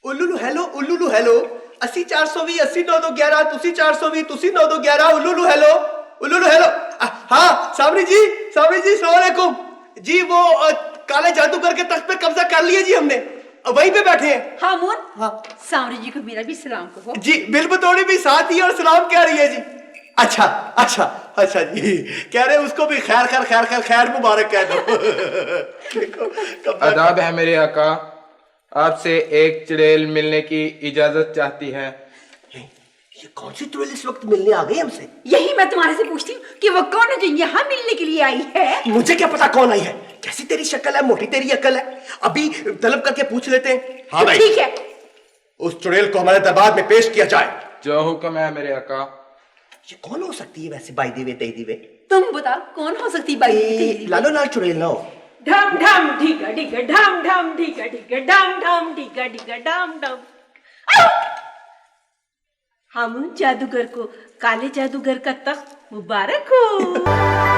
उल्लू हेलो उल्लू हेलो 80 420 80 9211 तुसी 420 तुसी 9211 उल्लू हेलो हाँ सामरी जी सलाम अलैकुम जी। वो काले जादूगर के तख्त पे कब्जा कर लिया जी हमने, वहीं पे बैठे हैं। हाँ मोन, हाँ सामरी जी को मेरा भी सलाम कहो जी। बिल बतौड़ी भी साथ ही और सलाम कह रही है जी। अच्छा जी, कह रहे उसको भी खैर मुबारक कह दो। देखो आदाब है मेरे आका, आपसे एक चुड़ैल मिलने की इजाजत चाहती है। ये कौन सी चुड़ैल इस वक्त मिलने आ गई हमसे? यही मैं तुम्हारे से पूछती हूँ कि वो कौन है जो यहाँ मिलने के लिए आई है। मुझे क्या पता कौन आई है, कैसी तेरी शक्ल है, मोटी तेरी अकल है, अभी तलब करके पूछ लेते हैं। हाँ भाई ठीक है, उस चुड़ैल को हमारे दरबार में पेश किया जाए। जो हुक्म है मेरे आका। ये कौन हो सकती है वैसे बाई दिवे तेई दिवे? तुम बताओ कौन हो सकती बाई? लालो लाल चुड़ैल ना हो? ढम ढम ढीका ढीका ढम ढम ढीका ढीका ढम ढम ढीका ढीका ढम ढम। हम जादूगर को काले जादूगर का तख्त मुबारक हो।